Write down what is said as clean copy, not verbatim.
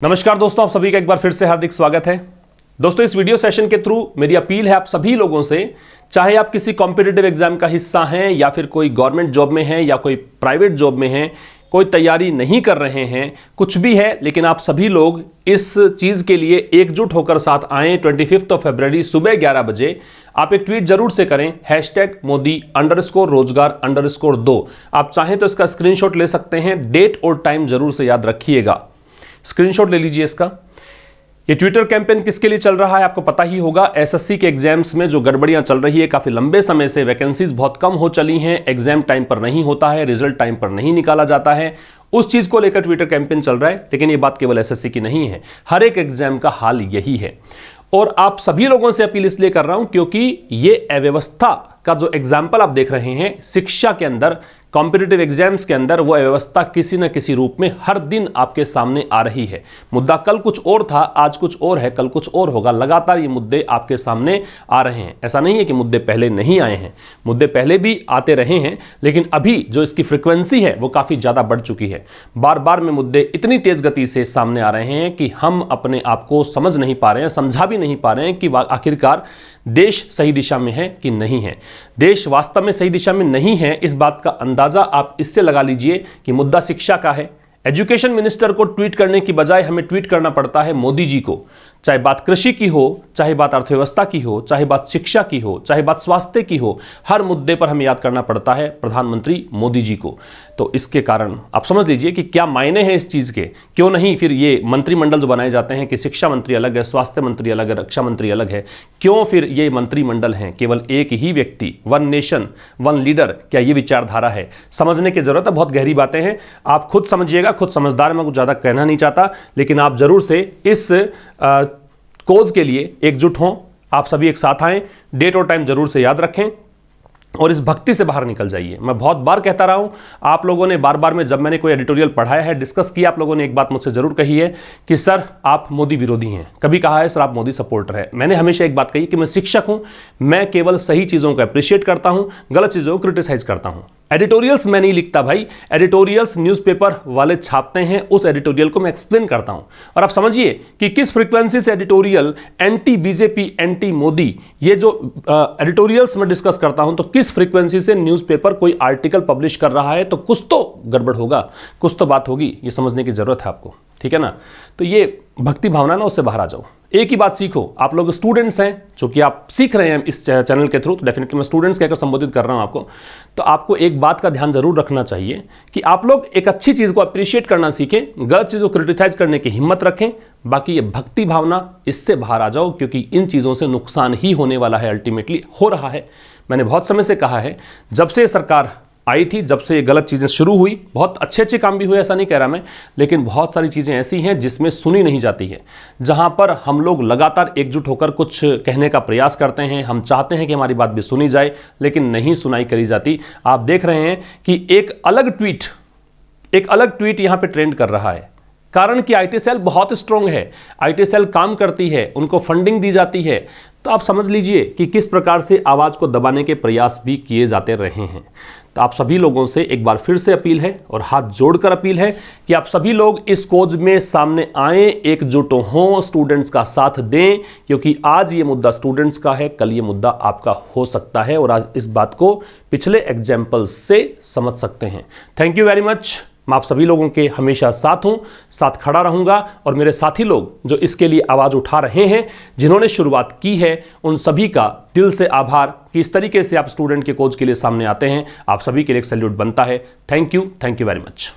नमस्कार दोस्तों, आप सभी का एक बार फिर से हार्दिक स्वागत है। दोस्तों, इस वीडियो सेशन के थ्रू मेरी अपील है आप सभी लोगों से, चाहे आप किसी कॉम्पिटिटिव एग्जाम का हिस्सा हैं या फिर कोई गवर्नमेंट जॉब में हैं या कोई प्राइवेट जॉब में हैं, कोई तैयारी नहीं कर रहे हैं, कुछ भी है, लेकिन आप सभी लोग इस चीज़ के लिए एकजुट होकर साथ आएँ। 25 फरवरी सुबह 11 बजे आप एक ट्वीट जरूर से करें, #मोदी_रोजगार_2। आप चाहें तो इसका स्क्रीनशॉट ले सकते हैं, डेट और टाइम जरूर से याद रखिएगा। स्क्रीनशॉट ले लीजिए इसका। ये ट्विटर कैंपेन किसके लिए चल रहा है आपको पता ही होगा। एसएससी के एग्जाम्स में जो गड़बड़ियां चल रही है, काफी लंबे समय से वैकेंसीज बहुत कम हो चली हैं, एग्जाम टाइम पर नहीं होता है, रिजल्ट टाइम पर नहीं निकाला जाता है, उस चीज को लेकर ट्विटर कैंपेन चल रहा है। लेकिन ये बात केवल एसएससी की नहीं है, हर एक एग्जाम का हाल यही है। और आप सभी लोगों से अपील इसलिए कर रहा हूं क्योंकि ये अव्यवस्था का जो एग्जाम्पल आप देख रहे हैं शिक्षा के अंदर, कॉम्पिटिटिव एग्जाम्स के अंदर, वो अव्यवस्था किसी न किसी रूप में हर दिन आपके सामने आ रही है। मुद्दा कल कुछ और था, आज कुछ और है, कल कुछ और होगा। लगातार ये मुद्दे आपके सामने आ रहे हैं। ऐसा नहीं है कि मुद्दे पहले नहीं आए हैं, मुद्दे पहले भी आते रहे हैं, लेकिन अभी जो इसकी फ्रिक्वेंसी है वो काफ़ी ज़्यादा बढ़ चुकी है। बार बार में मुद्दे इतनी तेज़ गति से सामने आ रहे हैं कि हम अपने आप को समझ नहीं पा रहे हैं, समझा भी नहीं पा रहे हैं कि आखिरकार देश सही दिशा में है कि नहीं है। देश वास्तव में सही दिशा में नहीं है, इस बात का अंदाजा आप इससे लगा लीजिए कि मुद्दा शिक्षा का है। एजुकेशन मिनिस्टर को ट्वीट करने की बजाय हमें ट्वीट करना पड़ता है मोदी जी को। चाहे बात कृषि की हो, चाहे बात अर्थव्यवस्था की हो, चाहे बात शिक्षा की हो, चाहे बात स्वास्थ्य की हो, हर मुद्दे पर हमें याद करना पड़ता है प्रधानमंत्री मोदी जी को। तो इसके कारण आप समझ लीजिए कि क्या मायने हैं इस चीज़ के। क्यों नहीं फिर ये मंत्रिमंडल जो बनाए जाते हैं कि शिक्षा मंत्री अलग है, स्वास्थ्य मंत्री अलग है, रक्षा मंत्री अलग है, क्यों फिर ये मंत्रिमंडल हैं केवल एक ही व्यक्ति, वन नेशन वन लीडर? क्या ये विचारधारा है? समझने की जरूरत है, बहुत गहरी बातें हैं, आप खुद समझिएगा, खुद समझदार। मैं कुछ ज़्यादा कहना नहीं चाहता, लेकिन आप जरूर से इस कोज के लिए एकजुट हों। आप सभी एक साथ आएं, डेट और टाइम जरूर से याद रखें और इस भक्ति से बाहर निकल जाइए। मैं बहुत बार कहता रहा हूं, आप लोगों ने बार बार में जब मैंने कोई एडिटोरियल पढ़ाया है, डिस्कस किया, आप लोगों ने एक बात मुझसे जरूर कही है कि सर आप मोदी विरोधी हैं। कभी कहा है सर आप मोदी सपोर्टर है। मैंने हमेशा एक बात कही कि मैं शिक्षक हूं, मैं केवल सही चीज़ों को अप्रिशिएट करता हूं, गलत चीज़ों को क्रिटिसाइज करता हूं। एडिटोरियल्स मैं नहीं लिखता भाई, एडिटोरियल्स न्यूज़पेपर वाले छापते हैं, उस एडिटोरियल को मैं एक्सप्लेन करता हूं। और आप समझिए कि किस फ्रीक्वेंसी से editorial anti BJP, anti Modi, ये जो एडिटोरियल्स मैं डिस्कस करता हूं, तो किस फ्रीक्वेंसी से न्यूज़पेपर कोई आर्टिकल पब्लिश कर रहा है, तो कुछ तो गड़बड़ होगा, कुछ तो बात होगी, ये समझने की जरूरत है आपको, ठीक है ना। तो ये भक्ति भावना ना, उससे बाहर आ जाओ। एक ही बात सीखो, आप लोग स्टूडेंट्स हैं, जो कि आप सीख रहे हैं इस चैनल के थ्रू, तो डेफिनेटली मैं स्टूडेंट्स कहकर संबोधित कर रहा हूं आपको। तो आपको एक बात का ध्यान जरूर रखना चाहिए कि आप लोग एक अच्छी चीज़ को अप्रिशिएट करना सीखें, गलत चीज़ को क्रिटिसाइज करने की हिम्मत रखें। बाकी ये भक्ति भावना, इससे बाहर आ जाओ, क्योंकि इन चीज़ों से नुकसान ही होने वाला है, अल्टीमेटली हो रहा है। मैंने बहुत समय से कहा है, जब से सरकार आई थी, जब से ये गलत चीज़ें शुरू हुई, बहुत अच्छे काम भी हुए, ऐसा नहीं कह रहा मैं, लेकिन बहुत सारी चीज़ें ऐसी हैं जिसमें सुनी नहीं जाती है। जहां पर हम लोग लगातार एकजुट होकर कुछ कहने का प्रयास करते हैं, हम चाहते हैं कि हमारी बात भी सुनी जाए, लेकिन नहीं सुनाई करी जाती। आप देख रहे हैं कि एक अलग ट्वीट यहां पे ट्रेंड कर रहा है, कारण कि आईटी सेल बहुत स्ट्रांग है, आईटी सेल काम करती है, उनको फंडिंग दी जाती है। तो आप समझ लीजिए कि किस प्रकार से आवाज़ को दबाने के प्रयास भी किए जाते रहे हैं। तो आप सभी लोगों से एक बार फिर से अपील है और हाथ जोड़कर अपील है कि आप सभी लोग इस कोज में सामने आएं, एकजुट हों, स्टूडेंट्स का साथ दें, क्योंकि आज ये मुद्दा स्टूडेंट्स का है, कल ये मुद्दा आपका हो सकता है, और आज इस बात को पिछले एग्जाम्पल से समझ सकते हैं। Thank you very much. मैं आप सभी लोगों के हमेशा साथ हूं, साथ खड़ा रहूंगा, और मेरे साथी लोग जो इसके लिए आवाज़ उठा रहे हैं, जिन्होंने शुरुआत की है, उन सभी का दिल से आभार कि इस तरीके से आप स्टूडेंट के कोच के लिए सामने आते हैं। आप सभी के लिए एक सैल्यूट बनता है। Thank you very much.